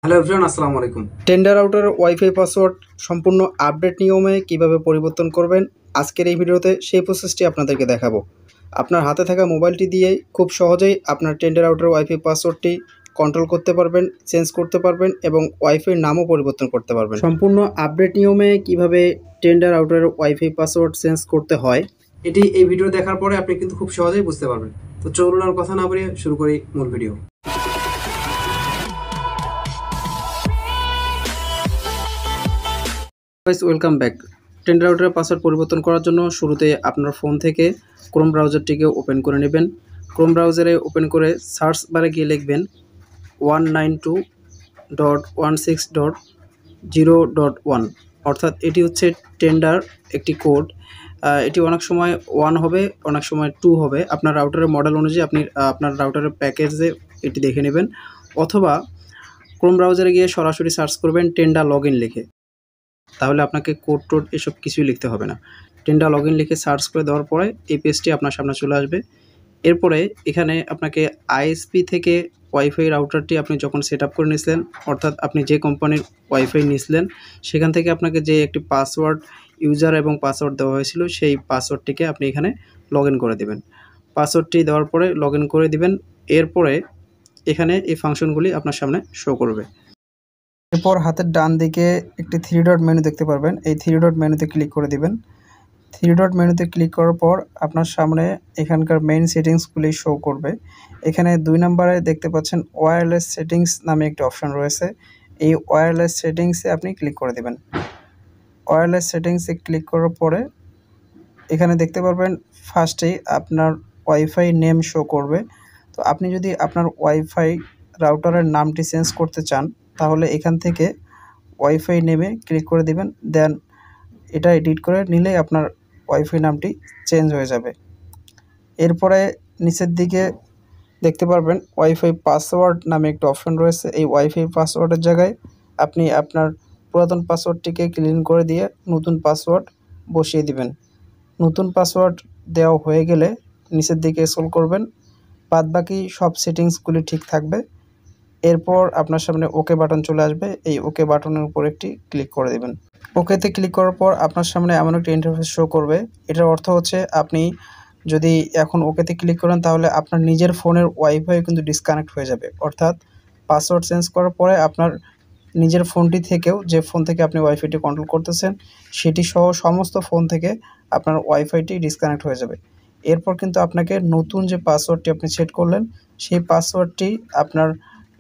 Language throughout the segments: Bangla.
হ্যালো এভরিওয়ান, আসসালামু আলাইকুম। টেন্ডার আউটার ওয়াইফাই পাসওয়ার্ড সম্পূর্ণ আপডেট নিয়মে কিভাবে পরিবর্তন করবেন আজকের এই ভিডিওতে সেই প্রসেসটি আপনাদেরকে দেখাবো। আপনার হাতে থাকা মোবাইলটি দিয়েই খুব সহজেই আপনার টেন্ডার আউটার ওয়াইফাই পাসওয়ার্ডটি কন্ট্রোল করতে পারবেন, চেঞ্জ করতে পারবেন এবং ওয়াইফাই নামও পরিবর্তন করতে পারবেন। সম্পূর্ণ আপডেট নিয়মে কিভাবে tender outer wifi password change করতে হয় এটি এই ভিডিও দেখার পরে আপনি কিন্তু খুব সহজেই বুঝতে পারবেন। তো চলুন আর কথা না বাড়িয়ে শুরু করি মূল ভিডিও। Welcome back. টেন্ডার আউটারের পাসওয়ার্ড পরিবর্তন করার জন্য শুরুতে আপনার ফোন থেকে ক্রোম ব্রাউজারটিকে ওপেন করে নেবেন। ক্রোম ব্রাউজারে ওপেন করে সার্চ বারে গিয়ে লিখবেন 192.16.0.1, অর্থাৎ এটি হচ্ছে টেন্ডার একটি কোড। এটি অনেক সময় 1 হবে, অনেক সময় 2 হবে। আপনার রাউটারের মডেল অনুযায়ী আপনি আপনার রাউটারের প্যাকেজে এটি দেখে নেবেন, অথবা ক্রোম ব্রাউজারে গিয়ে সরাসরি সার্চ করবেন টেন্ডার লগইন লিখে। তাহলে আপনাকে কোড টোড এসব কিছুই লিখতে হবে না। টেন্ডার লগইন লিখে সার্চ করে দেওয়ার পরে এই পেজটি আপনার সামনে চলে আসবে। এরপরে এখানে আপনাকে আইএসপি থেকে ওয়াইফাই রাউটারটি আপনি যখন সেট আপ করে নিয়েছিলেন, অর্থাৎ আপনি যে কোম্পানির ওয়াইফাই নিয়েছিলেন সেখান থেকে আপনাকে যে একটি পাসওয়ার্ড, ইউজার এবং পাসওয়ার্ড দেওয়া হয়েছিল সেই পাসওয়ার্ডটিকে আপনি এখানে লগইন করে দেবেন। পাসওয়ার্ডটি দেওয়ার পরে লগইন করে দিবেন। এরপরে এখানে এই ফাংশনগুলি আপনার সামনে শো করবে। এরপর হাতের ডান দিকে একটি 3 ডট মেনু দেখতে পারবেন। এই 3 ডট মেনুতে ক্লিক করে দিবেন। 3 ডট মেনুতে ক্লিক করার পর আপনার সামনে এখানকার মেইন সেটিংসগুলি শো করবে। এখানে 2 নম্বরে দেখতে পাচ্ছেন ওয়্যারলেস সেটিংস নামে একটি অপশন রয়েছে। এই ওয়্যারলেস সেটিংসে আপনি ক্লিক করে দিবেন। ওয়্যারলেস সেটিংসে ক্লিক করার পরে এখানে দেখতে পারবেন ফার্স্টেই আপনার ওয়াইফাই নেম শো করবে। তো আপনি যদি আপনার ওয়াইফাই রাউটারের নামটি চেঞ্জ করতে চান তাহলে এখান থেকে ওয়াইফাই নেমে ক্লিক করে দিবেন। দেন এটা এডিট করে নিলেই আপনার ওয়াইফাই নামটি চেঞ্জ হয়ে যাবে। এরপরে নিচের দিকে দেখতে পারবেন ওয়াইফাই পাসওয়ার্ড নামে একটা অপশন রয়েছে। এই ওয়াইফাই পাসওয়ার্ডের জায়গায় আপনি আপনার পুরাতন পাসওয়ার্ডটিকে ক্লিন করে দিয়ে নতুন পাসওয়ার্ড বসিয়ে দিবেন। নতুন পাসওয়ার্ড দেওয়া হয়ে গেলে নিচের দিকে স্ক্রল করবেন, বাদবাকি সব সেটিংসগুলি ঠিক থাকবে। এরপর আপনার সামনে ওকে বাটন চলে আসবে। এই ওকে বাটনের উপর একটি ক্লিক করে দেবেন। ওকেতে ক্লিক করার পর আপনার সামনে এমন একটা ইন্টারফেস শো করবে। এটার অর্থ হচ্ছে আপনি যদি এখন ওকেতে ক্লিক করেন তাহলে আপনার নিজের ফোনের ওয়াইফাই কিন্তু ডিসকানেক্ট হয়ে যাবে। অর্থাৎ পাসওয়ার্ড চেঞ্জ করার পরে আপনার নিজের ফোনটি থেকেও, যে ফোন থেকে আপনি ওয়াইফাইটি কন্ট্রোল করতেছেন সেটি সহ সমস্ত ফোন থেকে আপনার ওয়াইফাইটি ডিসকানেক্ট হয়ে যাবে। এরপর কিন্তু আপনাকে নতুন যে পাসওয়ার্ডটি আপনি সেট করলেন সেই পাসওয়ার্ডটি আপনার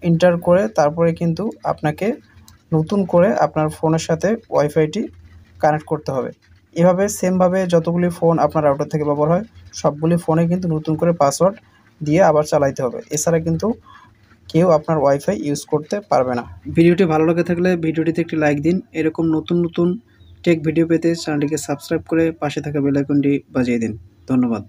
এন্টার করে তারপরে কিন্তু আপনাকে নতুন করে আপনার ফোনের সাথে ওয়াইফাইটি কানেক্ট করতে হবে। এভাবে সেমভাবে যতগুলি ফোন আপনার রাউটার থেকে ব্যবহার হয় সবগুলি ফোনে কিন্তু নতুন করে পাসওয়ার্ড দিয়ে আবার চালাইতে হবে। এছাড়া কিন্তু কেউ আপনার ওয়াইফাই ইউজ করতে পারবে না। ভিডিওটি ভালো লাগে থাকলে ভিডিওটিতে একটি লাইক দিন। এরকম নতুন নতুন টেক ভিডিও পেতে চ্যানেলটিকে সাবস্ক্রাইব করে পাশে থাকা বেল আইকনটি বাজিয়ে দিন। ধন্যবাদ।